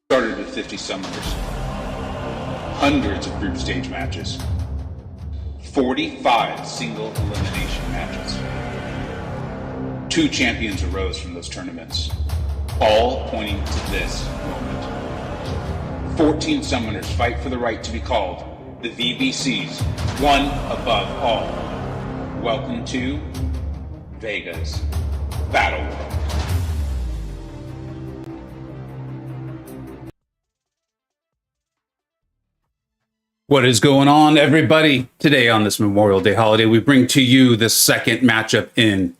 Started with 50 summoners, hundreds of group stage matches, 45 single elimination matches. 2 champions arose from those tournaments, all pointing to this moment. 14 summoners fight for the right to be called the VBC's one above all. Welcome to Vega's Battleworld. What is going on, everybody? Today on this Memorial Day holiday, we bring to you the second matchup in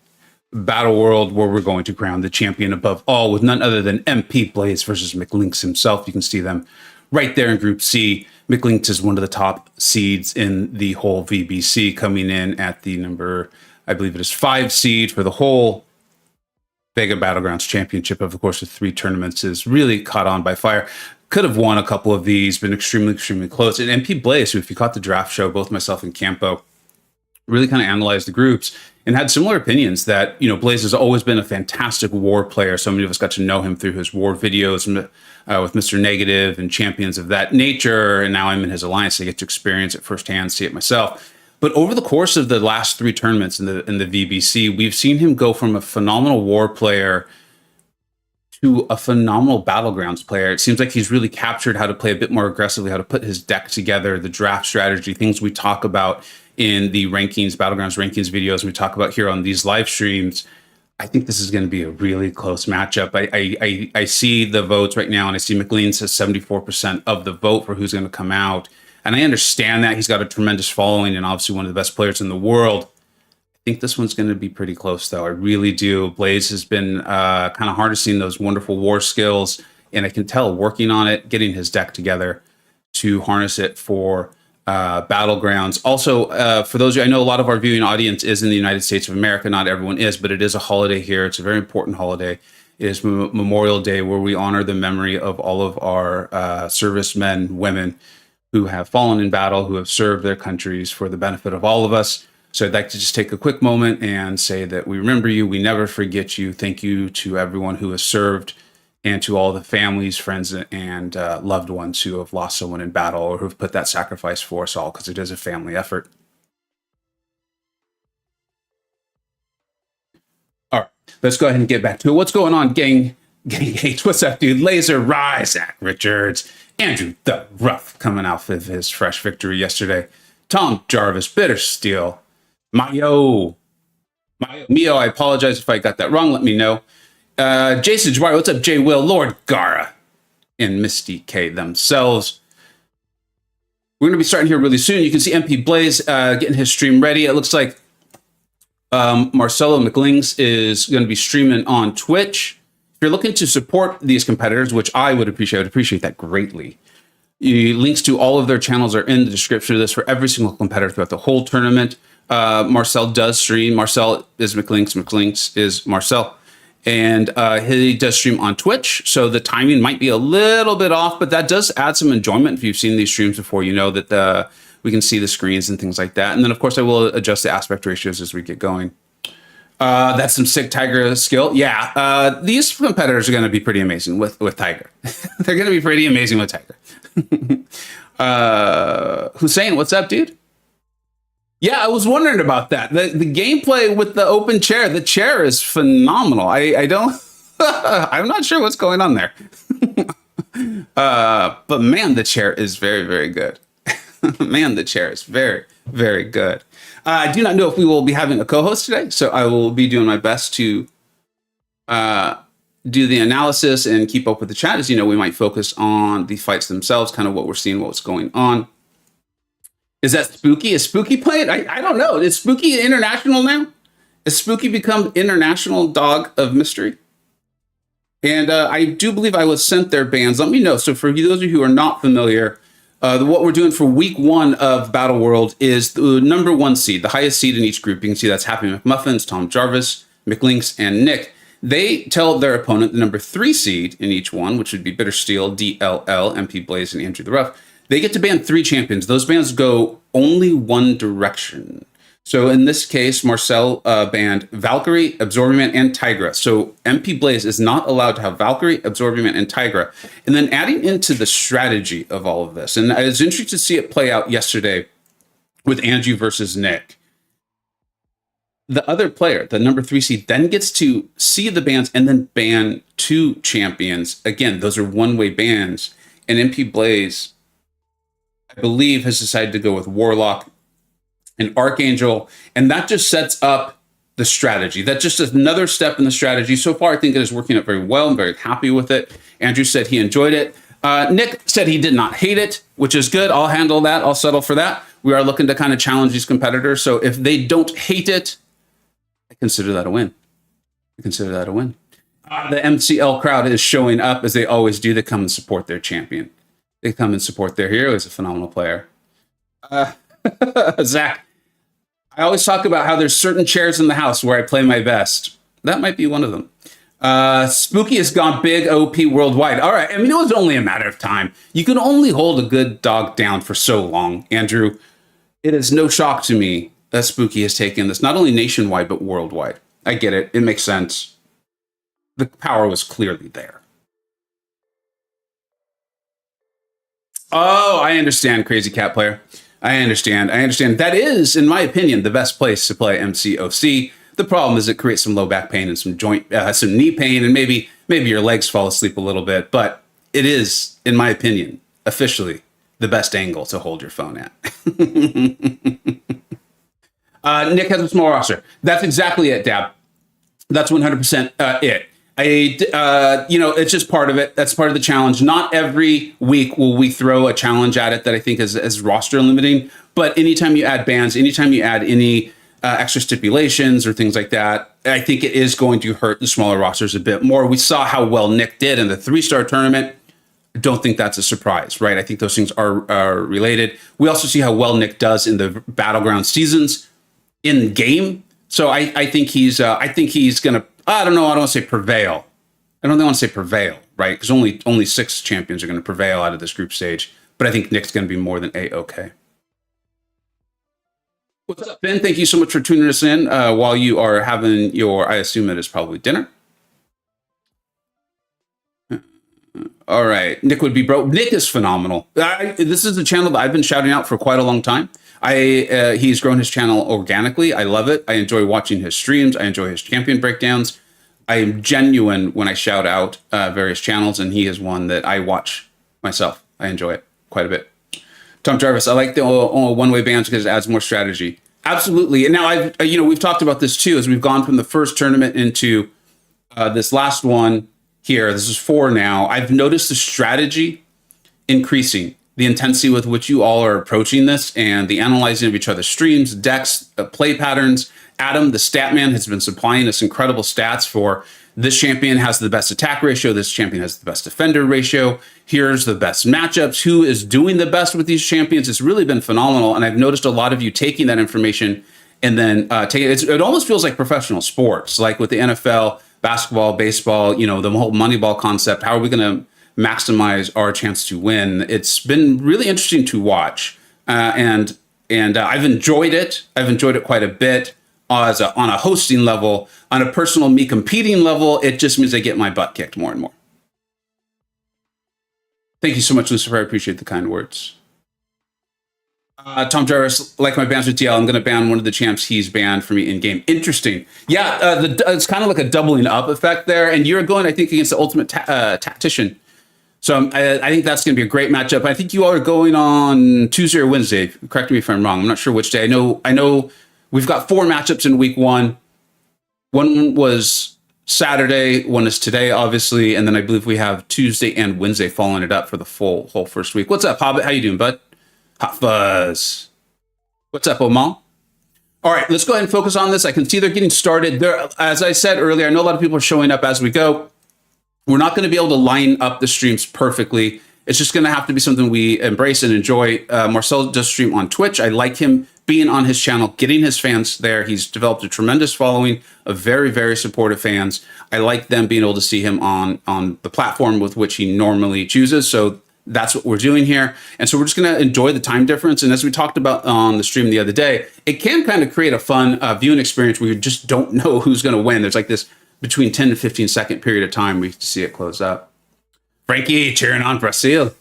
Battleworld, where we're going to crown the champion above all with none other than Mclz versus Mclz himself. You can see them right there in Group C. Mclz is one of the top seeds in the whole VBC, coming in at the number, I believe it is 5 seed for the whole Vega Battlegrounds championship. Of course, with 3 tournaments, is really caught on by fire. Could have won a couple of these, been extremely close. And Mclz, who, if you caught the draft show, both myself and Campo really kind of analyzed the groups and had similar opinions that, you know, Blaze has always been a fantastic war player. So many of us got to know him through his war videos with Mr. Negative and champions of that nature. And now I'm in his alliance, so I get to experience it firsthand, see it myself. But over the course of the last 3 tournaments in the VBC, we've seen him go from a phenomenal war player to a phenomenal Battlegrounds player. It seems like he's really captured how to play a bit more aggressively, how to put his deck together, the draft strategy, things we talk about in the rankings, Battlegrounds rankings videos we talk about here on these live streams. I think this is going to be a really close matchup. I see the votes right now, and I see Mclz says 74% of the vote for who's going to come out. And I understand that he's got a tremendous following and obviously one of the best players in the world. I think this one's going to be pretty close, though. I really do. Blaze has been kind of harnessing those wonderful war skills, and I can tell working on it, getting his deck together to harness it for Battlegrounds. Also, for those of you, I know a lot of our viewing audience is in the United States of America. Not everyone is, but it is a holiday here. It's a very important holiday. It is Memorial Day, where we honor the memory of all of our servicemen, women who have fallen in battle, who have served their countries for the benefit of all of us. So I'd like to just take a quick moment and say that we remember you. We never forget you. Thank you to everyone who has served and to all the families, friends, and loved ones who have lost someone in battle or who've put that sacrifice for us all, because it is a family effort. All right, let's go ahead and get back to it. What's going on, gang? Gang H, what's up, dude? Laser Rise, Zach Richards, Andrew the Rough coming out with his fresh victory yesterday. Tom Jarvis, Bitter Steel, Mio, I apologize if I got that wrong. Let me know. Jason Jabari, what's up? Jay Will, Lord Gara, and Misty K themselves. We're going to be starting here really soon. You can see Mclz getting his stream ready. It looks like Marcelo Mclz is going to be streaming on Twitch. If you're looking to support these competitors, which I would appreciate that greatly. Links to all of their channels are in the description of this for every single competitor throughout the whole tournament. Marcel does stream. Marcel is Mclz. Mclz is Marcel. And he does stream on Twitch. So the timing might be a little bit off, but that does add some enjoyment. If you've seen these streams before, you know that we can see the screens and things like that. And then, of course, I will adjust the aspect ratios as we get going. That's some sick Tiger skill. Yeah, these competitors are going to be pretty amazing with Tiger. They're going to be pretty amazing with Tiger. Hussein, what's up, dude? Yeah, I was wondering about that. The gameplay with the open chair, the chair is phenomenal. I don't, I'm not sure what's going on there. But man, the chair is very good. Man, the chair is very good. I do not know if we will be having a co-host today, so I will be doing my best to do the analysis and keep up with the chat. As you know, we might focus on the fights themselves, kind of what we're seeing, what's going on. Is that Spooky? Is Spooky playing? I don't know. Is Spooky international now? Has Spooky become international dog of mystery? And I do believe I was sent their bans. Let me know. So for those of you who are not familiar, what we're doing for week 1 of Battleworld is the number 1 seed, the highest seed in each group. You can see that's Happy McMuffins, Tom Jarvis, Mclz, and Nick. They tell their opponent the number 3 seed in each one, which would be Bitter Steel, DLL, Mclz, and Andrew the Rough. They get to ban 3 champions. Those bans go only one direction. So in this case, Marcel banned Valkyrie, Absorbiment, and Tigra. So Mclz is not allowed to have Valkyrie, Absorbiment, and Tigra. And then adding into the strategy of all of this, and it's interesting to see it play out yesterday with Andrew versus Nick. The other player, the number 3 seed, then gets to see the bans and then ban 2 champions. Again, those are one-way bans. And Mclz, I believe, has decided to go with Warlock and Archangel, and that just sets up the strategy. That's just another step in the strategy. So far, I think it is working out very well. I'm very happy with it. Andrew said he enjoyed it. Nick said he did not hate it, which is good. I'll handle that. I'll settle for that. We are looking to kind of challenge these competitors. So if they don't hate it, I consider that a win. I consider that a win. The MCL crowd is showing up as they always do. They come and support their champion. They come and support their hero. He's a phenomenal player. Zach, I always talk about how there's certain chairs in the house where I play my best. That might be one of them. Spooky has gone big OP worldwide. All right. I mean, it was only a matter of time. You can only hold a good dog down for so long, Andrew. It is no shock to me that Spooky has taken this not only nationwide, but worldwide. I get it. It makes sense. The power was clearly there. Oh, I understand, Crazy Cat Player. I understand. That is, in my opinion, the best place to play MCoC. The problem is it creates some low back pain and some joint, some knee pain, and maybe your legs fall asleep a little bit. But it is, in my opinion, officially the best angle to hold your phone at. Nick has a small roster. That's exactly it, Dab. That's 100% it. It's just part of it. That's part of the challenge. Not every week will we throw a challenge at it that I think is roster limiting. But anytime you add bans, anytime you add any extra stipulations or things like that, I think it is going to hurt the smaller rosters a bit more. We saw how well Nick did in the 3-star tournament. I don't think that's a surprise, right? I think those things are related. We also see how well Nick does in the Battleground seasons in game. So I think he's going to, I don't know. I don't want to say prevail. I don't want to say prevail, right? Because only 6 champions are going to prevail out of this group stage. But I think Nick's going to be more than A-OK. What's up, Ben? Thank you so much for tuning us in while you are having your, I assume it is probably dinner. All right. Nick would be broke. Nick is phenomenal. This is a channel that I've been shouting out for quite a long time. He's grown his channel organically. I love it. I enjoy watching his streams. I enjoy his champion breakdowns. I am genuine when I shout out various channels, and he is one that I watch myself. I enjoy it quite a bit. Tom Jarvis, I like the one-way bans because it adds more strategy. Absolutely. And now we've talked about this too as we've gone from the first tournament into this last one here. This is 4 now. I've noticed the strategy increasing. The intensity with which you all are approaching this and the analyzing of each other's streams, decks, play patterns. Adam, the stat man, has been supplying us incredible stats for this champion has the best attack ratio. This champion has the best defender ratio. Here's the best matchups. Who is doing the best with these champions? It's really been phenomenal. And I've noticed a lot of you taking that information and then taking it. It almost feels like professional sports, like with the NFL, basketball, baseball, the whole Moneyball concept. How are we going to maximize our chance to win? It's been really interesting to watch, and I've enjoyed it. I've enjoyed it quite a bit on a hosting level. On a personal me competing level, it just means I get my butt kicked more and more. Thank you so much, Lucifer. I appreciate the kind words. Tom Jarvis, like my bans with DL, I'm going to ban one of the champs he's banned for me in game. Interesting. Yeah, it's kind of like a doubling up effect there. And you're going, I think, against the ultimate tactician. So I think that's going to be a great matchup. I think you all are going on Tuesday or Wednesday. Correct me if I'm wrong. I'm not sure which day. I know we've got 4 matchups in week 1. One was Saturday. One is today, obviously. And then I believe we have Tuesday and Wednesday following it up for the whole first week. What's up, Hobbit? How you doing, bud? Hot fuzz. What's up, Omal? All right, let's go ahead and focus on this. I can see they're getting started. As I said earlier, I know a lot of people are showing up as we go. We're not going to be able to line up the streams perfectly. It's just going to have to be something we embrace and enjoy. Marcel does stream on Twitch. I like him being on his channel, getting his fans there. He's developed a tremendous following of very, very supportive fans. I like them being able to see him on the platform with which he normally chooses. So That's what we're doing here. And so we're just going to enjoy the time difference. And as we talked about on the stream the other day, it can kind of create a fun viewing experience where you just don't know who's going to win. There's like this between 10 to 15 second period of time we see it close up. Frankie cheering on Brazil.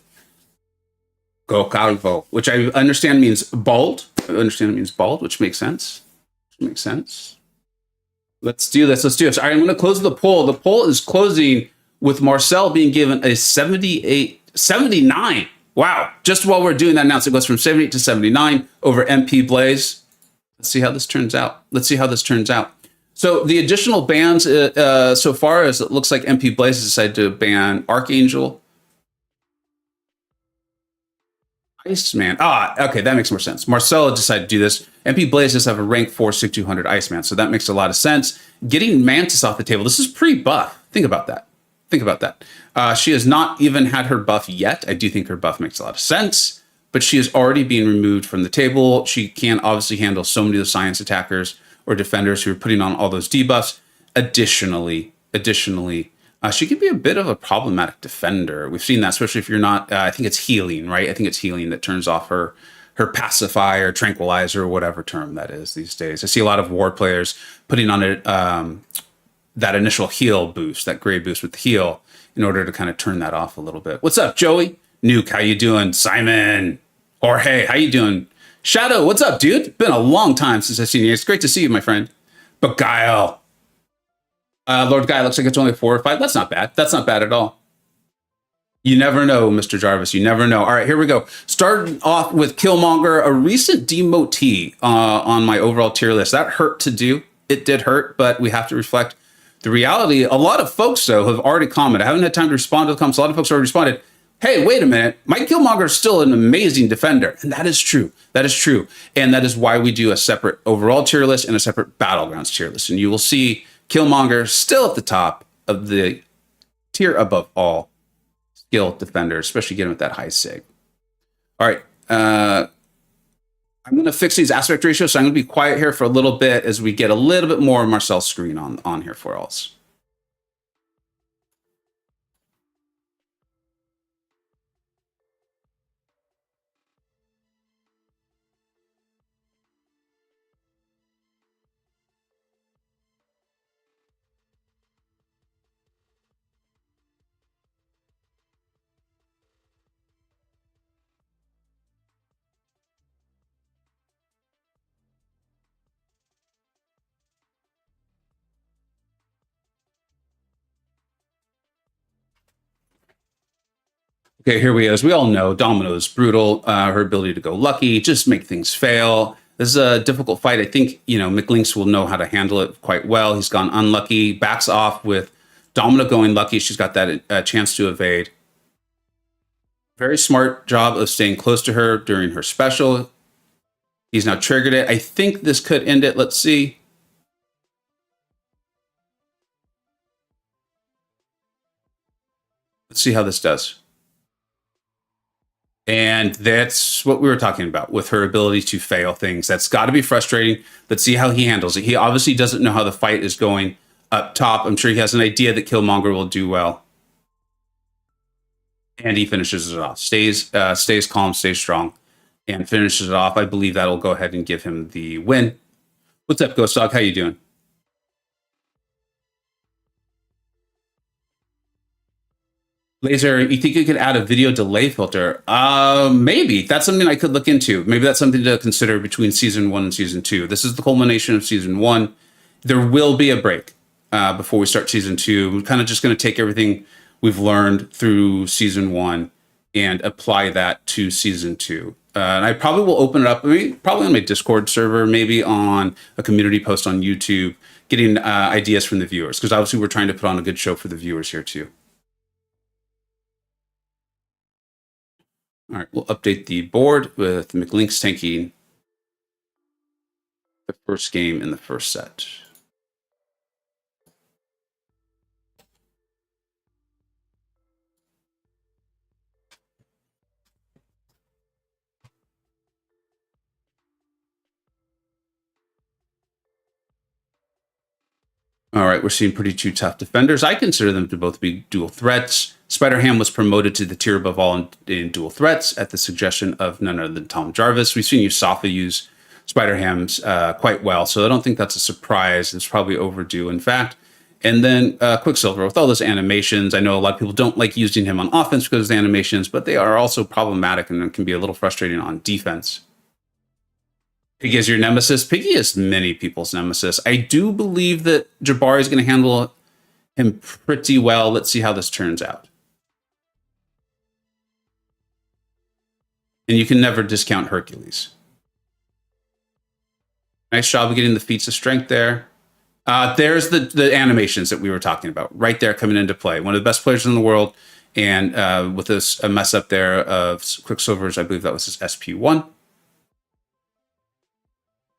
Go Calvo, which I understand means bald. I understand it means bald, which makes sense. Makes sense. Let's do this. All right, I'm going to close the poll. The poll is closing with Marcel being given a 79. Wow. Just while we're doing that now, so it goes from 78 to 79 over McLz1nkz. Let's see how this turns out. So the additional bans so far as it looks like McLz1nkz decided to ban Archangel. Iceman. Okay, that makes more sense. Marcelo decided to do this. McLz1nkz does have a rank 4 6200 Iceman, so that makes a lot of sense. Getting Mantis off the table. This is pre-buff. Think about that. She has not even had her buff yet. I do think her buff makes a lot of sense, but she is already being removed from the table. She can obviously handle so many of the science attackers or defenders who are putting on all those debuffs. Additionally, she could be a bit of a problematic defender. We've seen that, especially if you're not, I think it's healing, right? I think it's healing that turns off her pacifier, tranquilizer, or whatever term that is these days. I see a lot of war players putting on it that initial heal boost, that gray boost with the heal, in order to kind of turn that off a little bit. What's up, Joey? Nuke, how you doing? Simon, Jorge, how you doing? Shadow, what's up, dude? Been a long time since I've seen you. It's great to see you, my friend. Beguile. Lord Guy, looks like it's only 4 or 5. That's not bad. That's not bad at all. You never know, Mr. Jarvis. You never know. All right, here we go. Starting off with Killmonger, a recent demotee on my overall tier list. That hurt to do. It did hurt, but we have to reflect the reality. A lot of folks, though, have already commented. I haven't had time to respond to the comments. A lot of folks already responded. Hey, wait a minute. Mike Killmonger is still an amazing defender. And that is true. That is true. And that is why we do a separate overall tier list and a separate Battlegrounds tier list. And you will see Killmonger still at the top of the tier above all skill defenders, especially getting with that high sig. All right. I'm going to fix these aspect ratios, so I'm going to be quiet here for a little bit as we get a little bit more of Marcel's screen on here for us. Okay, here we go. As we all know, Domino is brutal. Her ability to go lucky, just make things fail. This is a difficult fight. I think, Mclz1nkz will know how to handle it quite well. He's gone unlucky, backs off with Domino going lucky. She's got that chance to evade. Very smart job of staying close to her during her special. He's now triggered it. I think this could end it. Let's see. Let's see how this does. And that's what we were talking about with her ability to fail things. That's got to be frustrating. Let's see how he handles it. He obviously doesn't know how the fight is going up top. I'm sure he has an idea that Killmonger will do well. And he finishes it off. Stays calm, stays strong, and finishes it off. I believe that'll go ahead and give him the win. What's up, Ghost Dog? How you doing? Laser, you think you could add a video delay filter? Maybe. That's something I could look into. Maybe that's something to consider between season 1 and season 2. This is the culmination of season 1. There will be a break before we start season 2. We're kind of just going to take everything we've learned through season 1 and apply that to season 2. And I probably will open it up, probably on my Discord server, maybe on a community post on YouTube, getting ideas from the viewers, because obviously we're trying to put on a good show for the viewers here too. All right, we'll update the board with Mclz1nkz tanking the first game in the first set. All right, we're seeing pretty two tough defenders. I consider them to both be dual threats. Spider-Ham was promoted to the tier above all in dual threats at the suggestion of none other than Tom Jarvis. We've seen Yusafa use Spider-Hams quite well, so I don't think that's a surprise. It's probably overdue, in fact. And then Quicksilver, with all those animations, I know a lot of people don't like using him on offense because of the animations, but they are also problematic and can be a little frustrating on defense. Piggy is your nemesis. Piggy is many people's nemesis. I do believe that Jabari is going to handle him pretty well. Let's see how this turns out. And you can never discount Hercules. Nice job of getting the feats of strength there. There's the animations that we were talking about right there coming into play. One of the best players in the world. And with this a mess up there of Quicksilver's, I believe that was his SP1.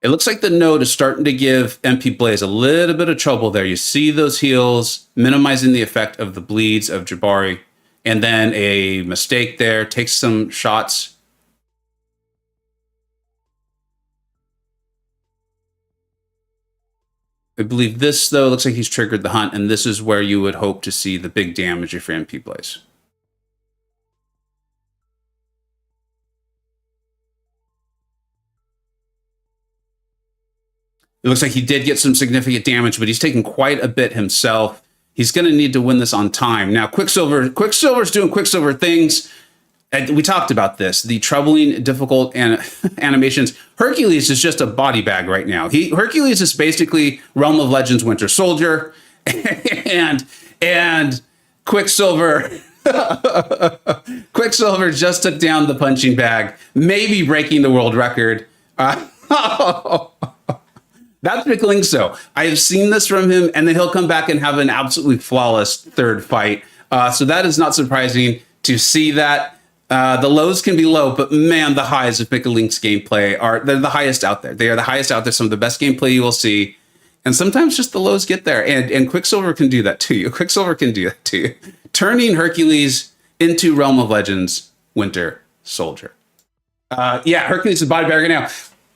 It looks like the node is starting to give MP Blaze a little bit of trouble there. You see those heals, minimizing the effect of the bleeds of Jabari. And then a mistake there, takes some shots. I believe this, though, looks like he's triggered the hunt, and this is where you would hope to see the big damage if your MP Blaze. It looks like he did get some significant damage, but he's taken quite a bit himself. He's going to need to win this on time. Now, Quicksilver's doing Quicksilver things. And we talked about this, the troubling, difficult animations. Hercules is just a body bag right now. Hercules is basically Realm of Legends Winter Soldier, and Quicksilver. Quicksilver just took down the punching bag, maybe breaking the world record. That's Mclz1nkz. I have seen this from him, and then he'll come back and have an absolutely flawless third fight. So that is not surprising to see that. The lows can be low, but man, the highs of Mclz1nkz gameplay they're the highest out there. They are the highest out there. Some of the best gameplay you will see. And sometimes just the lows get there. And Quicksilver can do that to you. Quicksilver can do that to you. Turning Hercules into Realm of Legends Winter Soldier. Hercules is body bag right now.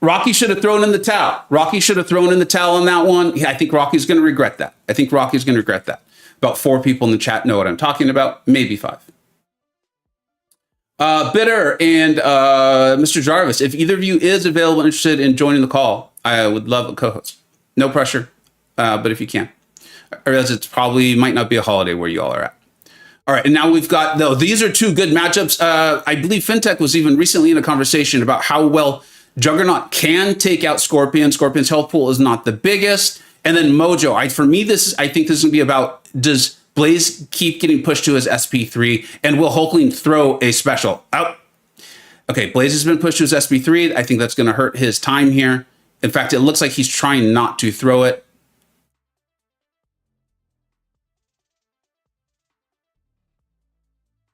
Rocky should have thrown in the towel. Rocky should have thrown in the towel on that one. Yeah, I think Rocky's going to regret that. About 4 people in the chat know what I'm talking about. Maybe 5. Bitter and Mr. Jarvis, if either of you is available and interested in joining the call, I would love a co-host. No pressure, but if you can. I realize it probably might not be a holiday where you all are at. All right, and now we've got, though, these are 2 good matchups. I believe FinTech was even recently in a conversation about how well Juggernaut can take out Scorpion. Scorpion's health pool is not the biggest. And then Mojo. I think this is going to be about, does Blaze keep getting pushed to his SP3, and will Hulkling throw a special out? Okay, Blaze has been pushed to his SP3. I think that's going to hurt his time here. In fact, it looks like he's trying not to throw it.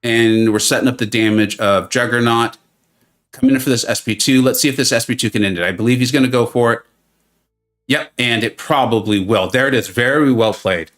And we're setting up the damage of Juggernaut. Coming in for this SP2. Let's see if this SP2 can end it. I believe he's going to go for it. Yep, and it probably will. There it is. Very well played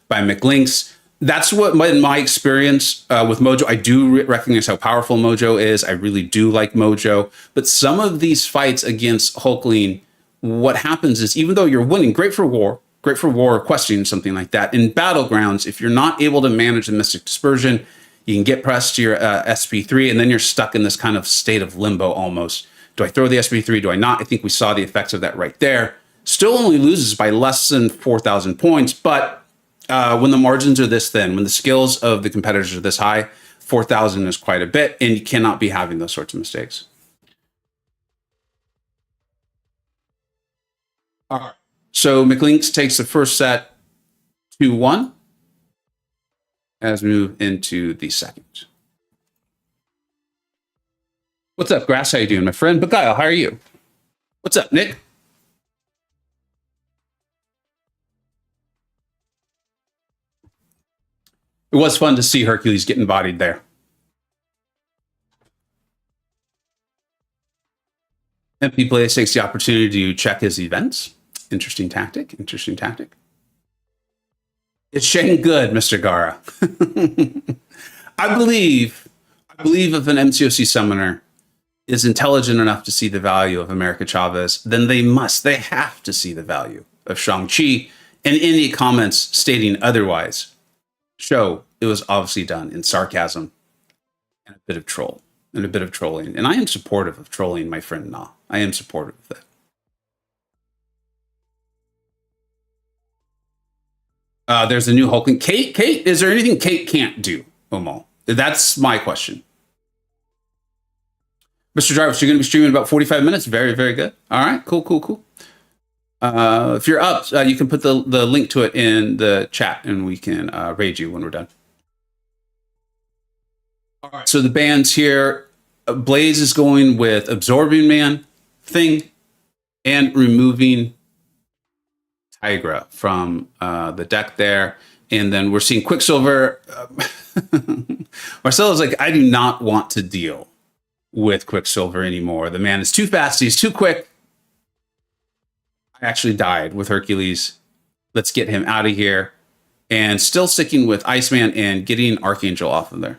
by Mclz1nkz. That's what, in my experience with Mojo, I do recognize how powerful Mojo is. I really do like Mojo. But some of these fights against Hulkling, what happens is, even though you're winning, great for war or questing, something like that. In Battlegrounds, if you're not able to manage the Mystic Dispersion, you can get pressed to your SP3, and then you're stuck in this kind of state of limbo almost. Do I throw the SP3? Do I not? I think we saw the effects of that right there. Still only loses by less than 4,000 points, but when the margins are this thin, when the skills of the competitors are this high, 4,000 is quite a bit, and you cannot be having those sorts of mistakes. All right. So Mclz1nkz takes the first set 2-1. As we move into the second. What's up, Grass? How you doing, my friend? Beguile, how are you? What's up, Nick? It was fun to see Hercules getting bodied there. MP Blaze takes the opportunity to check his events. Interesting tactic. It's Shane good, Mr. Gara. I believe if an MCoC summoner is intelligent enough to see the value of America Chavez, then they have to see the value of Shang-Chi And any comments stating otherwise show it was obviously done in sarcasm and a bit of trolling. And I am supportive of trolling, my friend Na. I am supportive of that. There's a new Hulkling. Kate, is there anything Kate can't do, Omo? That's my question. Mr. Jarvis, you're going to be streaming about 45 minutes. Very, very good. All right, cool. If you're up, you can put the link to it in the chat, and we can raid you when we're done. All right. So the bands here, Blaze is going with Absorbing Man, Thing, and removing Tigra from the deck there. And then we're seeing Quicksilver. Marcelo's like, I do not want to deal with Quicksilver anymore. The man is too fast. He's too quick. I actually died with Hercules. Let's get him out of here. And still sticking with Iceman and getting Archangel off of there.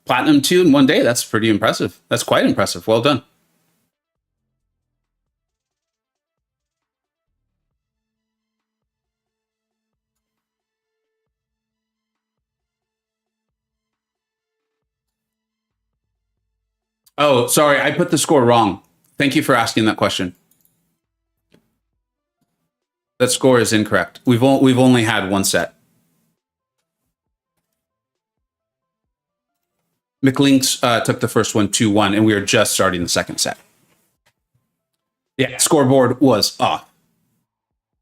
Platinum 2 in one day. That's pretty impressive. That's quite impressive. Well done. Oh, sorry. I put the score wrong. Thank you for asking that question. That score is incorrect. We've only had one set. Mclz1nkz took the first one 2-1, and we are just starting the second set. Yeah, scoreboard was off.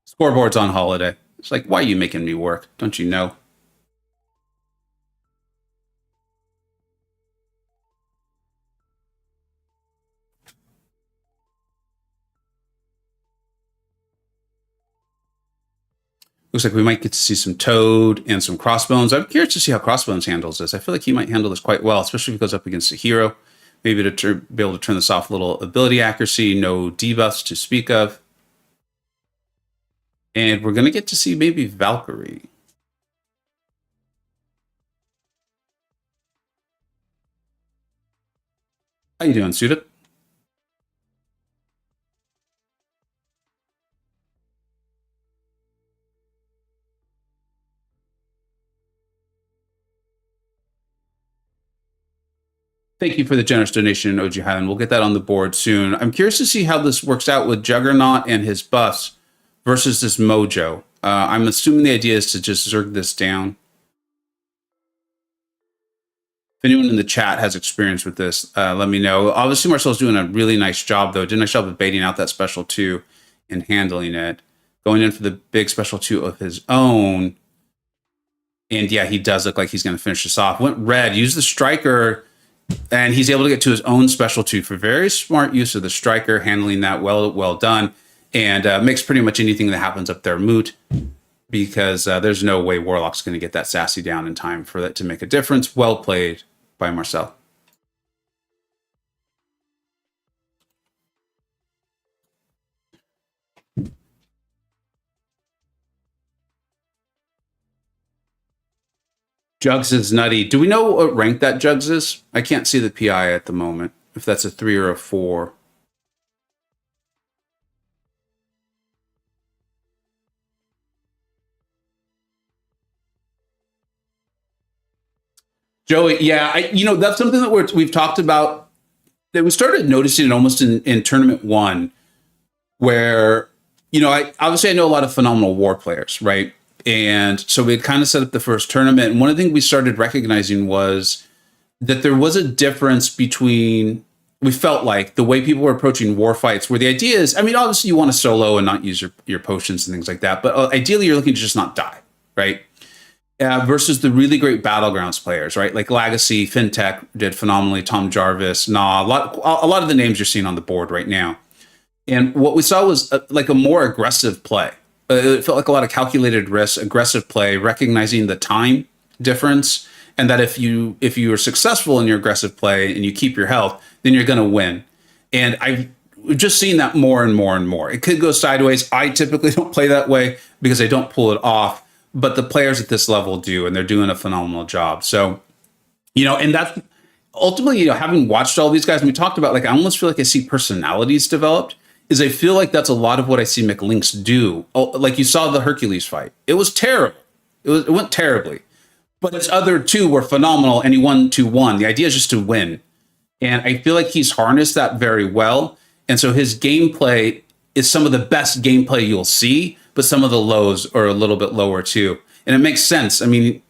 Scoreboard's on holiday. It's like, why are you making me work? Don't you know? Looks like we might get to see some Toad and some Crossbones. I'm curious to see how Crossbones handles this. I feel like he might handle this quite well, especially if he goes up against a hero. Maybe to be able to turn this off a little ability accuracy, no debuffs to speak of. And we're going to get to see maybe Valkyrie. How you doing, Suda? Thank you for the generous donation, OG Highland. We'll get that on the board soon. I'm curious to see how this works out with Juggernaut and his buffs versus this Mojo. I'm assuming the idea is to just zerg this down. If anyone in the chat has experience with this, let me know. Obviously, Marcel's doing a really nice job, though. Did a nice job of baiting out that special 2 and handling it. Going in for the big special 2 of his own. And yeah, he does look like he's going to finish this off. Went red, used the Striker, and he's able to get to his own special 2 for very smart use of the Striker, handling that well done, and makes pretty much anything that happens up there moot, because there's no way Warlock's going to get that sassy down in time for that to make a difference. Well played by Marcel. Jugs is nutty. Do we know what rank that Jugs is? I can't see the PI at the moment, if that's a 3 or a 4. Joey, yeah, that's something that we've talked about. That we started noticing it almost in Tournament 1, where, I know a lot of phenomenal war players, right? And so we had kind of set up the first tournament. And one of the things we started recognizing was that there was a difference between, we felt like, the way people were approaching war fights, where the idea is, obviously you want to solo and not use your potions and things like that. But ideally you're looking to just not die, right? Versus the really great Battlegrounds players, right? Like Legacy, FinTech did phenomenally, Tom Jarvis, a lot of the names you're seeing on the board right now. And what we saw was like a more aggressive play. It felt like a lot of calculated risks, aggressive play, recognizing the time difference, and that if you are successful in your aggressive play and you keep your health, then you're going to win. And I've just seen that more and more and more. It could go sideways. I typically don't play that way because I don't pull it off, but the players at this level do, and they're doing a phenomenal job. So, and that's ultimately, having watched all these guys, and we talked about, like, I almost feel like I see personalities developed is I feel like that's a lot of what I see Mclz do. Oh, like you saw the Hercules fight. It was terrible. It went terribly. But his other two were phenomenal, and he won 2-1. The idea is just to win. And I feel like he's harnessed that very well. And so his gameplay is some of the best gameplay you'll see, but some of the lows are a little bit lower too. And it makes sense. I mean,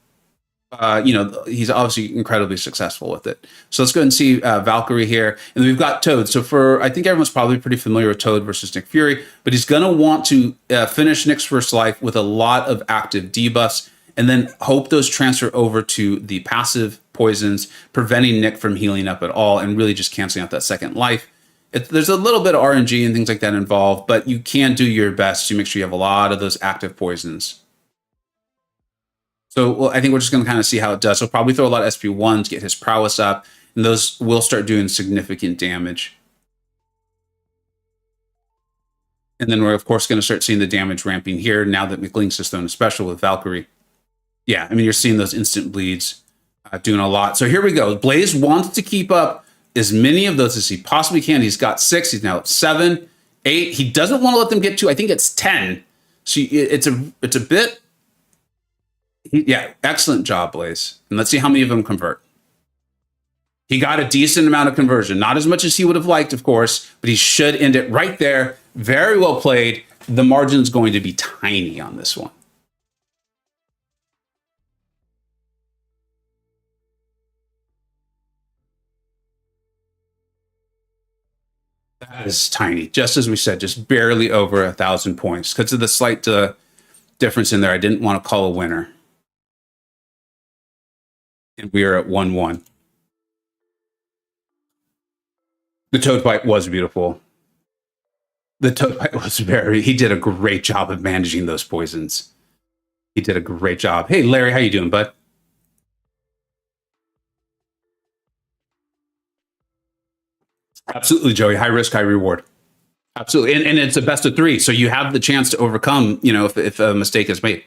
he's obviously incredibly successful with it. So let's go ahead and see Valkyrie here. And we've got Toad. So I think everyone's probably pretty familiar with Toad versus Nick Fury, but he's going to want to finish Nick's first life with a lot of active debuffs and then hope those transfer over to the passive poisons, preventing Nick from healing up at all and really just canceling out that second life. There's a little bit of RNG and things like that involved, but you can do your best to make sure you have a lot of those active poisons. So I think we're just going to kind of see how it does. So probably throw a lot of SP1s, get his prowess up, and those will start doing significant damage. And then we're, of course, going to start seeing the damage ramping here now that Mclz has thrown a special with Valkyrie. Yeah, I mean, you're seeing those instant bleeds doing a lot. So here we go. Blaze wants to keep up as many of those as he possibly can. He's got 6. He's now at 7, 8. He doesn't want to let them get to, I think it's 10. So it's a bit... Yeah, excellent job, Blaze. And let's see how many of them convert. He got a decent amount of conversion. Not as much as he would have liked, of course, but he should end it right there. Very well played. The margin's going to be tiny on this one. That is tiny. Just as we said, just barely over 1,000 points. Because of the slight difference in there, I didn't want to call a winner. And we are at 1-1. The Toad fight was beautiful. The Toad fight was he did a great job of managing those poisons. He did a great job. Hey, Larry, how you doing, bud? Absolutely, Joey. High risk, high reward. Absolutely. And it's a best of 3. So you have the chance to overcome, if a mistake is made.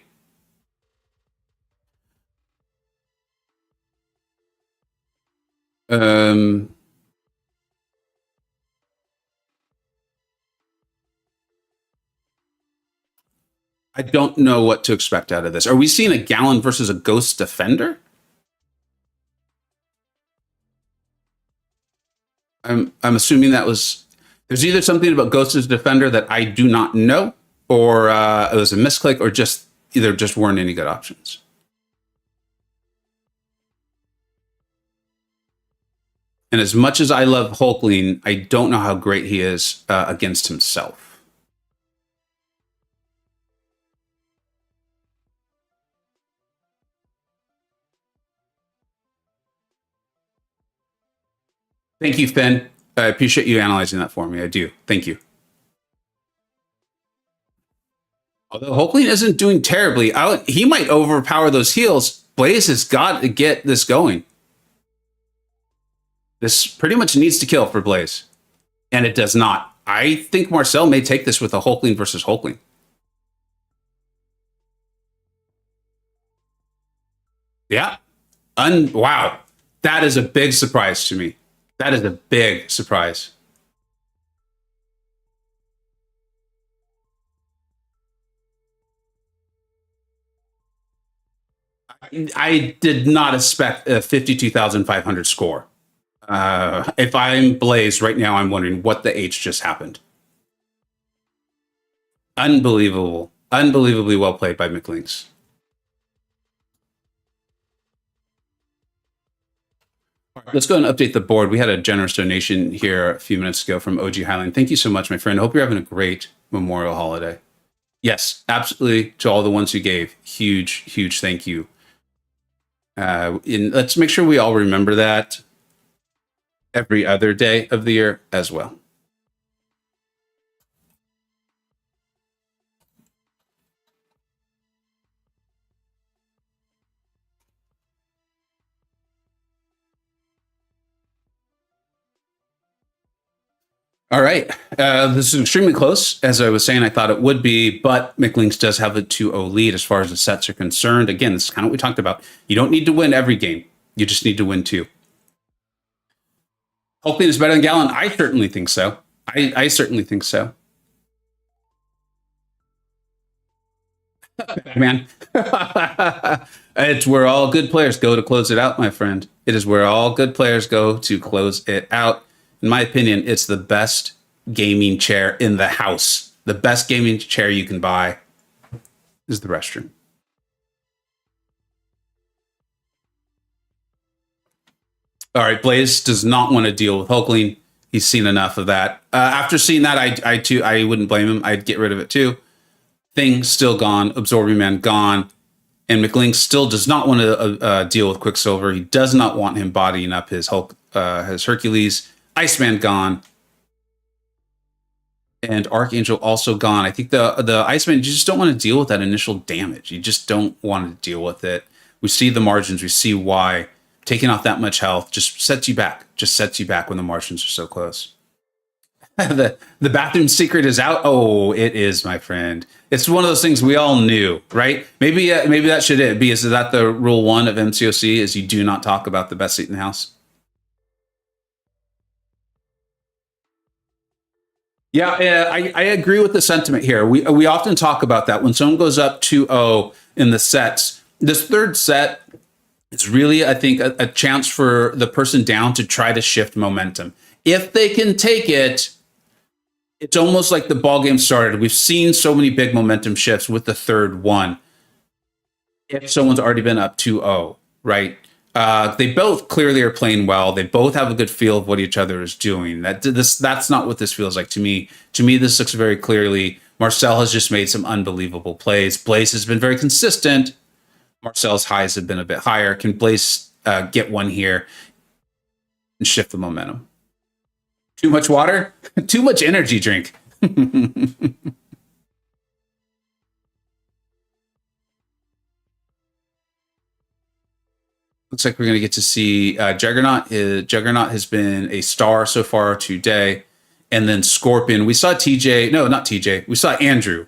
I don't know what to expect out of this. Are we seeing a Gallon versus a Ghost Defender? I'm assuming that was... There's either something about Ghost as Defender that I do not know, or it was a misclick, or either just weren't any good options. And as much as I love Hulkling, I don't know how great he is against himself. Thank you, Finn. I appreciate you analyzing that for me. I do. Thank you. Although Hulkling isn't doing terribly, he might overpower those heals. Blaze has got to get this going. This pretty much needs to kill for Blaze. And it does not. I think Marcel may take this with a Hulkling versus Hulkling. Yeah. Wow. That is a big surprise to me. That is a big surprise. I did not expect a 52,500 score. If I'm Blaze right now, I'm wondering what the H just happened. Unbelievable. Unbelievably well played by Mclz. Let's go and update the board. We had a generous donation here a few minutes ago from OG Highland. Thank you so much, my friend. I hope you're having a great Memorial holiday. Yes, absolutely. To all the ones who gave, huge, huge thank you. Let's make sure we all remember that every other day of the year as well. All right. This is extremely close. As I was saying, I thought it would be, but Mclz does have a 2-0 lead as far as the sets are concerned. Again, this is kind of what we talked about. You don't need to win every game. You just need to win 2. Hulkling is better than Gallon. I certainly think so. I certainly think so. Man. It's where all good players go to close it out, my friend. It is where all good players go to close it out. In my opinion, it's the best gaming chair in the house. The best gaming chair you can buy is the restroom. All right, Blaze does not want to deal with Hulkling. He's seen enough of that. After seeing that, I wouldn't blame him. I'd get rid of it too. Thing still gone. Absorbing Man gone. And Mclz1nkz still does not want to deal with Quicksilver. He does not want him bodying up his Hulk, his Hercules. Iceman gone. And Archangel also gone. I think the Iceman, you just don't want to deal with that initial damage. You just don't want to deal with it. We see the margins. We see why taking off that much health just sets you back. Just sets you back when the margins are so close. the bathroom secret is out. Oh, it is, my friend. It's one of those things we all knew, right? Maybe that should it be. Is that the rule 1 of MCoC? Is you do not talk about the best seat in the house? Yeah, I agree with the sentiment here. We often talk about that when someone goes up 2-0 in the sets. This third set is really, I think, a chance for the person down to try to shift momentum. If they can take it, it's almost like the ball game started. We've seen so many big momentum shifts with the third one. If someone's already been up 2-0, right? They both clearly are playing well. They both have a good feel of what each other is doing. That's not what this feels like to me. To me, this looks very clearly. Marcel has just made some unbelievable plays. Blaze has been very consistent. Marcel's highs have been a bit higher. Can Blaze get one here and shift the momentum? Too much water? Too much energy drink. Looks like we're going to get to see Juggernaut. Juggernaut has been a star so far today. And then Scorpion. We saw TJ. No, not TJ. We saw Andrew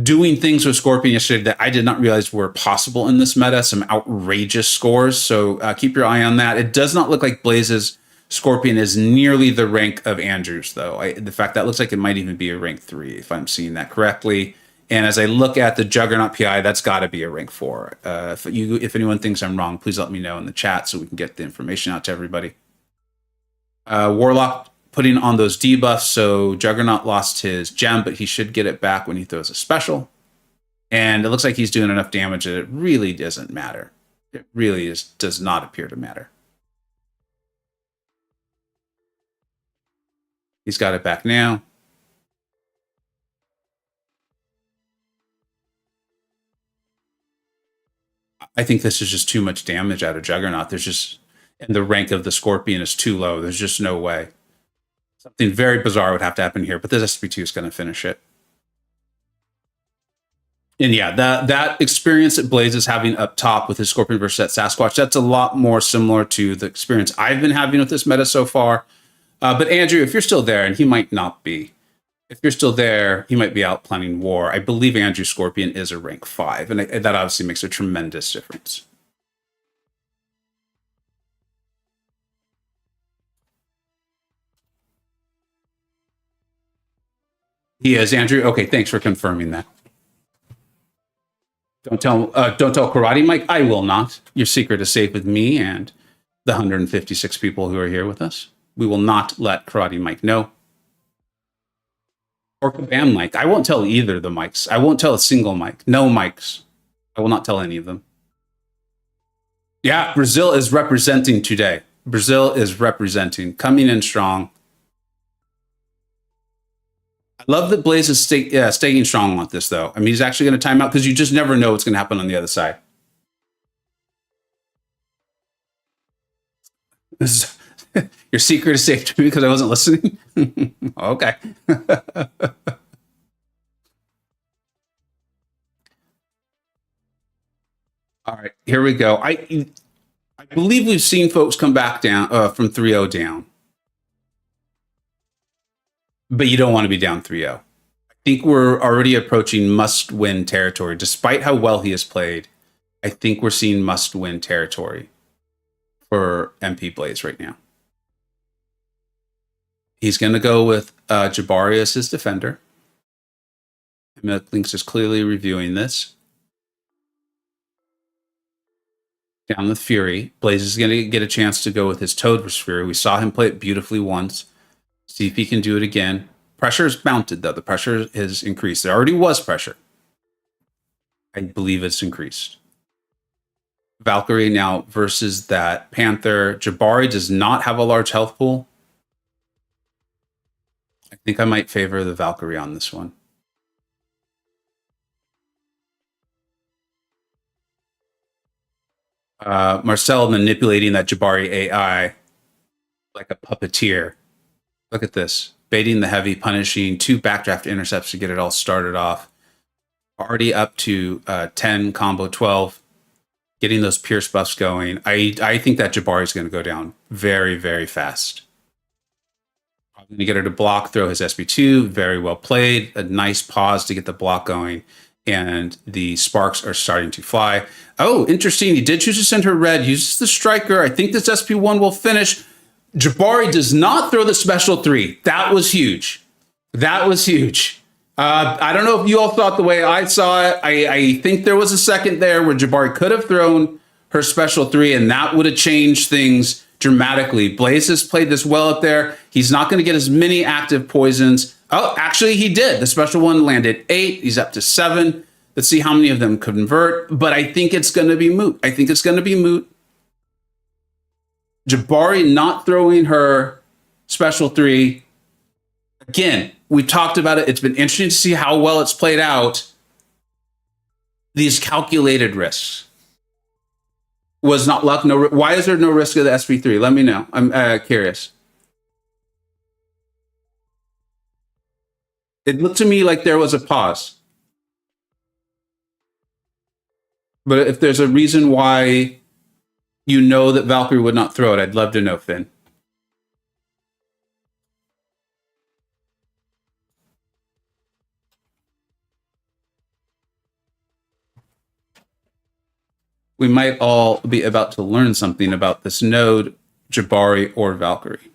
doing things with Scorpion yesterday that I did not realize were possible in this meta. Some outrageous scores. So keep your eye on that. It does not look like Blaze's Scorpion is nearly the rank of Andrew's, though. The fact that looks like it might even be a rank 3, if I'm seeing that correctly. And as I look at the Juggernaut PI, that's got to be a rank 4. If anyone thinks I'm wrong, please let me know in the chat so we can get the information out to everybody. Warlock putting on those debuffs, so Juggernaut lost his gem, but he should get it back when he throws a special. And it looks like he's doing enough damage that it really doesn't matter. It really does not appear to matter. He's got it back now. I think this is just too much damage out of Juggernaut. And the rank of the Scorpion is too low. There's just no way. Something very bizarre would have to happen here, but this SP2 is going to finish it. And yeah, that experience that Blaze is having up top with his Scorpion versus that Sasquatch, that's a lot more similar to the experience I've been having with this meta so far. But Andrew, if you're still there, and he might not be, if you're still there, he might be out planning war. I believe Andrew Scorpion is a rank 5, and that obviously makes a tremendous difference. He is, Andrew. Okay, thanks for confirming that. Don't tell Karate Mike. I will not. Your secret is safe with me and the 156 people who are here with us. We will not let Karate Mike know. Or Kabam Mike. I won't tell either of the mics. I won't tell a single mic. No mics. I will not tell any of them. Yeah, Brazil is representing today. Brazil is representing, coming in strong. I love that Blaze is staying strong on this, though. I mean, he's actually going to time out because you just never know what's going to happen on the other side. Your secret is safe to me because I wasn't listening? Okay. All right, here we go. I believe we've seen folks come back down from 3-0 down. But you don't want to be down 3-0. I think we're already approaching must-win territory. Despite how well he has played, I think we're seeing must-win territory for MP Blaze right now. He's going to go with Jabari as his defender. Mclz1nkz is clearly reviewing this. Down with Fury. Blaze is going to get a chance to go with his Toad versus Fury. We saw him play it beautifully once. See if he can do it again. Pressure is mounted, though. The pressure has increased. There already was pressure. I believe it's increased. Valkyrie now versus that Panther. Jabari does not have a large health pool. I think I might favor the Valkyrie on this one. Marcel manipulating that Jabari AI like a puppeteer. Look at this. Baiting the heavy, punishing 2 backdraft intercepts to get it all started off. Already up to 10, combo 12. Getting those Pierce buffs going. I think that Jabari is going to go down very, very fast. I'm going to get her to block, throw his SB2. Very well played. A nice pause to get the block going. And the sparks are starting to fly. Oh, interesting. He did choose to send her red. Uses the striker. I think this SP1 will finish. Jabari does not throw the special 3. That was huge. That was huge. I don't know if you all thought the way I saw it. I think there was a second there where Jabari could have thrown her special 3, and that would have changed things dramatically. Blaze has played this well up there. He's not going to get as many active poisons. Oh, actually, he did. The special one landed 8. He's up to 7. Let's see how many of them convert. But I think it's going to be moot. I think it's going to be moot. Jabari not throwing her special 3. Again, we talked about it. It's been interesting to see how well it's played out. These calculated risks. Was not luck. No. Why is there no risk of the SP3? Let me know. I'm curious. It looked to me like there was a pause. But if there's a reason why you know that Valkyrie would not throw it, I'd love to know, Finn. We might all be about to learn something about this node, Jabari or Valkyrie.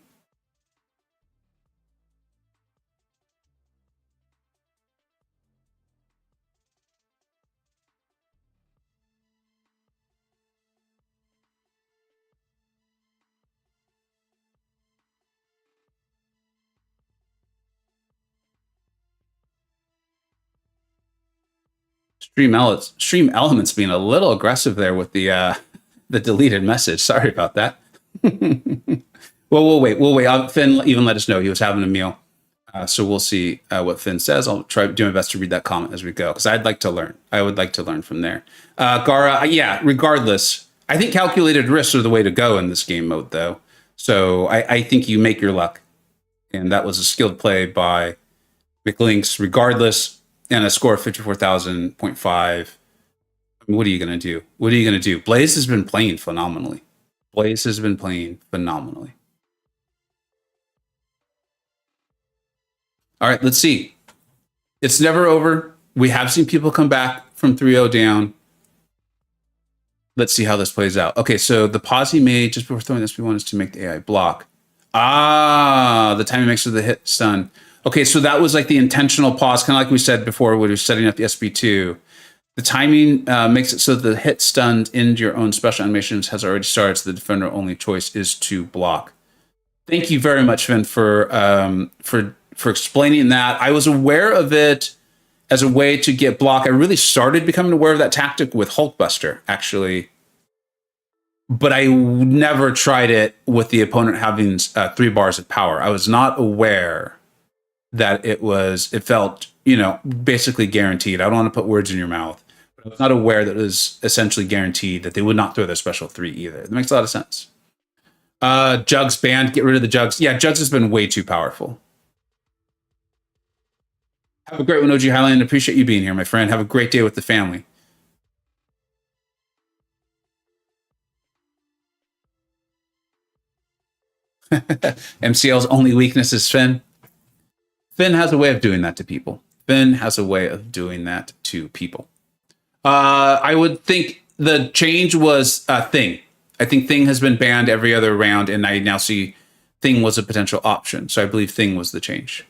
Stream Elements being a little aggressive there with the deleted message. Sorry about that. Well, we'll wait. Finn even let us know he was having a meal. So we'll see what Finn says. I'll try to do my best to read that comment as we go, because I'd like to learn. I would like to learn from there. Gara, yeah, regardless, I think calculated risks are the way to go in this game mode, though. So I think you make your luck. And that was a skilled play by Mclz1nkz, regardless, and a score of 54,000.5. What are you going to do? What are you going to do? Blaze has been playing phenomenally. Blaze has been playing phenomenally. All right, let's see. It's never over. We have seen people come back from 3-0 down. Let's see how this plays out. Okay, so the pause he made just before throwing this SP1 is to make the AI block. The timing makes of the hit stun. Okay, so that was like the intentional pause, kind of like we said before when we were setting up the SP2. The timing makes it so that the hit stunned into your own special animations has already started, so the defender only choice is to block. Thank you very much, Finn, for explaining that. I was aware of it as a way to get block. I really started becoming aware of that tactic with Hulkbuster, actually. But I never tried it with the opponent having 3 bars of power. I was not aware that it felt, basically guaranteed. I don't want to put words in your mouth, but I was not aware that it was essentially guaranteed that they would not throw their special 3 either. That makes a lot of sense. Jugs banned, get rid of the Jugs. Yeah, Jugs has been way too powerful. Have a great one, OG Highland. Appreciate you being here, my friend. Have a great day with the family. MCL's only weakness is Finn. Finn has a way of doing that to people. Finn has a way of doing that to people. I would think the change was Thing. I think Thing has been banned every other round, and I now see Thing was a potential option. So I believe Thing was the change.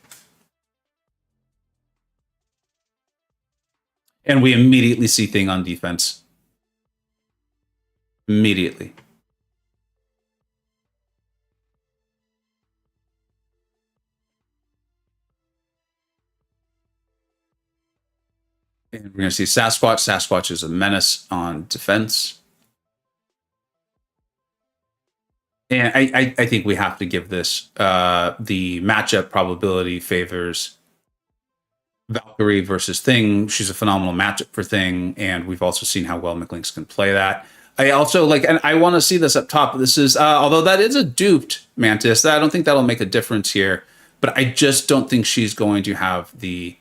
And we immediately see Thing on defense. Immediately. And we're going to see Sasquatch. Sasquatch is a menace on defense. And I think we have to give this the matchup probability favors Valkyrie versus Thing. She's a phenomenal matchup for Thing, and we've also seen how well Mclz can play that. I also like, and I want to see this up top. This is, although that is a duped Mantis, I don't think that'll make a difference here. But I just don't think she's going to have the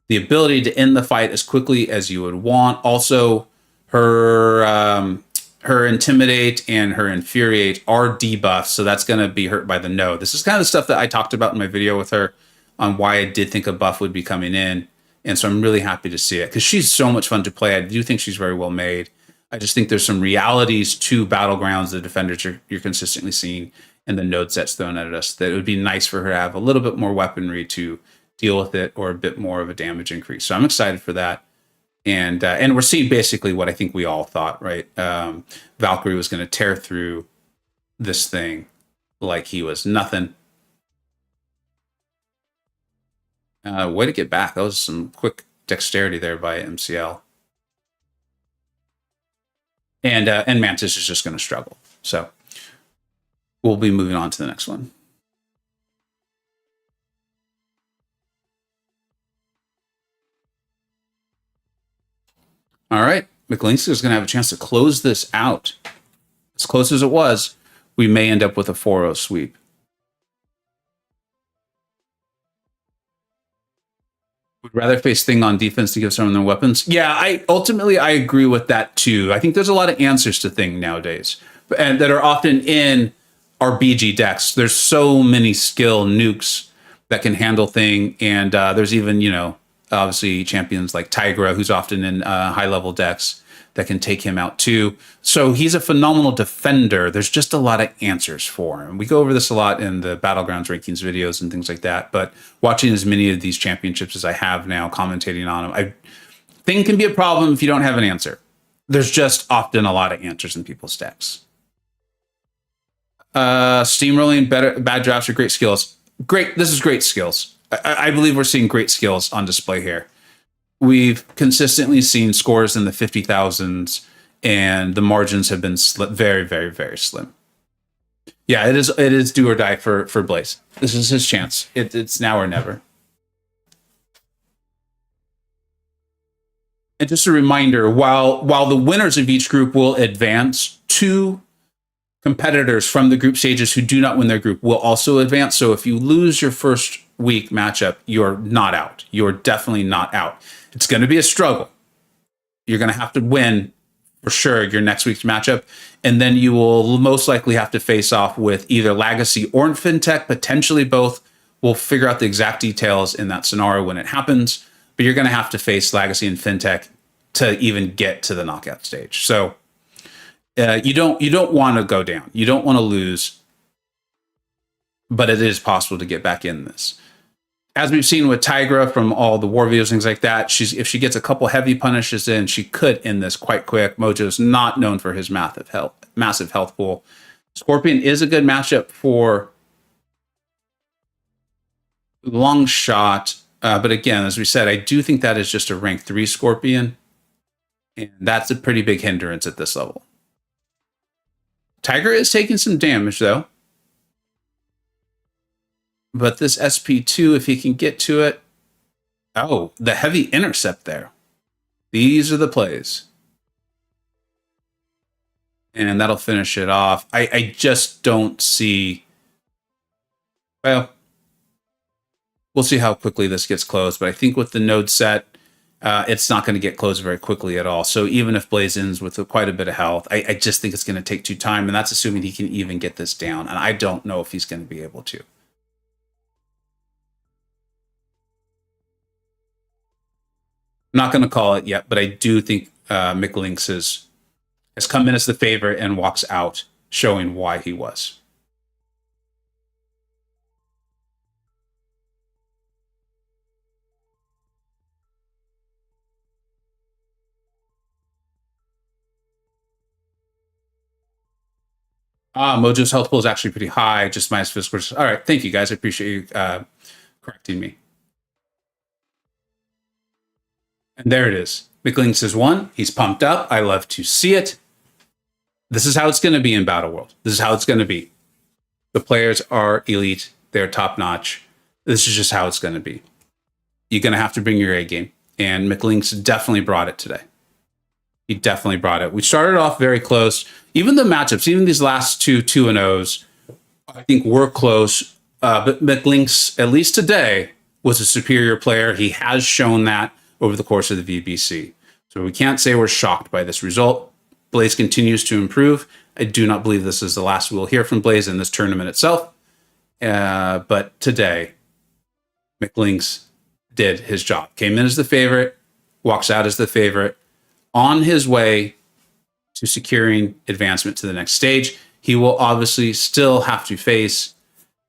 ability to end the fight as quickly as you would want. Also, her Intimidate and her Infuriate are debuffs, so that's going to be hurt by the node. This is kind of the stuff that I talked about in my video with her on why I did think a buff would be coming in. And so I'm really happy to see it because she's so much fun to play. I do think she's very well made. I just think there's some realities to Battlegrounds, the defenders you're consistently seeing, and the node sets thrown at us that it would be nice for her to have a little bit more weaponry to deal with it or a bit more of a damage increase. So I'm excited for that. And we're seeing basically what I think we all thought, right? Valkyrie was going to tear through this thing like he was nothing. Way to get back. That was some quick dexterity there by MCL. And Mantis is just going to struggle. So we'll be moving on to the next one. All right, Mclz is going to have a chance to close this out. As close as it was, we may end up with a 4-0 sweep. Would rather face Thing on defense to give someone their weapons. Yeah, I agree with that too. I think there's a lot of answers to Thing nowadays, and that are often in our BG decks. There's so many skill nukes that can handle Thing, and there's even, obviously champions like Tigra, who's often in high level decks that can take him out too. So he's a phenomenal defender. There's just a lot of answers for him. We go over this a lot in the Battlegrounds rankings videos and things like that. But watching as many of these championships as I have now, commentating on them, Thing can be a problem if you don't have an answer. There's just often a lot of answers in people's decks. Steamrolling, bad drafts are great skills. Great. This is great skills. I believe we're seeing great skills on display here. We've consistently seen scores in the 50,000s, and the margins have been very, very, very slim. Yeah, it is do or die for Blaze. This is his chance. It's now or never. And just a reminder, while the winners of each group will advance, 2 competitors from the group stages who do not win their group will also advance. So if you lose your first week matchup, you're not out. You're definitely not out. It's going to be a struggle. You're going to have to win for sure your next week's matchup. And then you will most likely have to face off with either Legacy or Fintech, potentially both. We'll figure out the exact details in that scenario when it happens. But you're going to have to face Legacy and Fintech to even get to the knockout stage. So you don't want to go down. You don't want to lose. But it is possible to get back in this. As we've seen with Tigra from all the war videos, things like that, if she gets a couple heavy punishes in, she could end this quite quick. Mojo's not known for his massive health pool. Scorpion is a good matchup for long shot. But again, as we said, I do think that is just a rank 3 Scorpion. And that's a pretty big hindrance at this level. Tigra is taking some damage, though. But this SP2, if he can get to it... Oh, the heavy intercept there. These are the plays. And that'll finish it off. I just don't see... Well, we'll see how quickly this gets closed. But I think with the node set, it's not going to get closed very quickly at all. So even if Blaze ends with quite a bit of health, I just think it's going to take 2 time. And that's assuming he can even get this down. And I don't know if he's going to be able to. I'm not going to call it yet, but I do think Mclz has come in as the favorite and walks out showing why he was. Mojo's health pool is actually pretty high, just minus physical. All right, thank you guys. I appreciate you correcting me. And there it is. Mclz1nkz has won. He's pumped up. I love to see it. This is how it's going to be in Battleworld. This is how it's going to be. The players are elite. They're top notch. This is just how it's going to be. You're going to have to bring your A game. And Mclz1nkz definitely brought it today. He definitely brought it. We started off very close. Even the matchups, even these last two 2-0s, I think were close. But Mclz1nkz, at least today, was a superior player. He has shown that over the course of the VBC. So we can't say we're shocked by this result. Blaze continues to improve. I do not believe this is the last we'll hear from Blaze in this tournament itself. But today, Mclz1nkz did his job. Came in as the favorite, walks out as the favorite, on his way to securing advancement to the next stage. He will obviously still have to face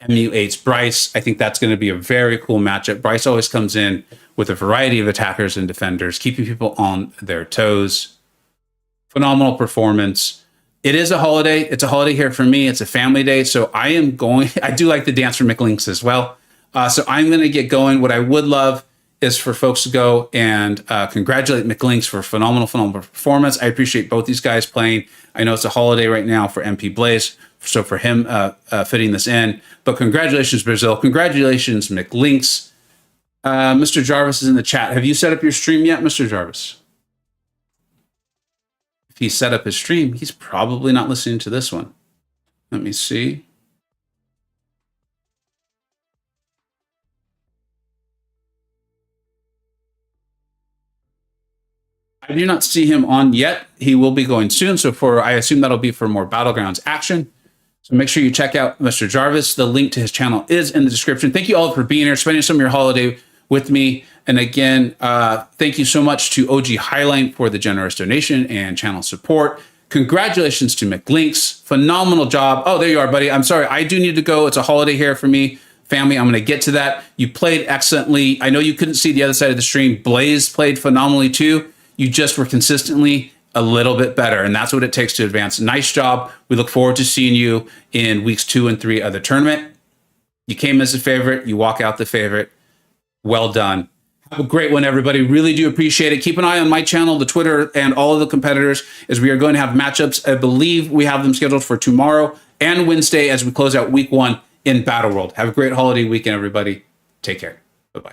MU8's Bryce. I think that's going to be a very cool matchup. Bryce always comes in with a variety of attackers and defenders, keeping people on their toes. Phenomenal performance. It is a holiday. It's a holiday here for me. It's a family day. So I do like the dance for Mclz1nkz as well. So I'm going to get going. What I would love is for folks to go and congratulate Mclz1nkz for a phenomenal performance. I appreciate both these guys playing. I know it's a holiday right now for MP Blaze, so for him fitting this in. But congratulations, Brazil. Congratulations, Mclz1nkz. Mr. Jarvis is in the chat. Have you set up your stream yet, Mr. Jarvis? If he set up his stream, he's probably not listening to this one. Let me see. I do not see him on yet. He will be going soon. So I assume that'll be for more Battlegrounds action. So make sure you check out Mr. Jarvis. The link to his channel is in the description. Thank you all for being here, spending some of your holiday with me. And again, thank you so much to OG Highline for the generous donation and channel support. Congratulations to Mclz1nkz. Phenomenal job. Oh, there you are, buddy. I'm sorry. I do need to go. It's a holiday here for me. Family, I'm going to get to that. You played excellently. I know you couldn't see the other side of the stream. Blaze played phenomenally too. You just were consistently a little bit better, and that's what it takes to advance. Nice job. We look forward to seeing you in weeks 2 and 3 of the tournament. You came as a favorite. You walk out the favorite. Well done. Have a great one, everybody. Really do appreciate it. Keep an eye on my channel, the Twitter, and all of the competitors, as we are going to have matchups. I believe we have them scheduled for tomorrow and Wednesday as we close out week 1 in Battleworld. Have a great holiday weekend, everybody. Take care. Bye-bye.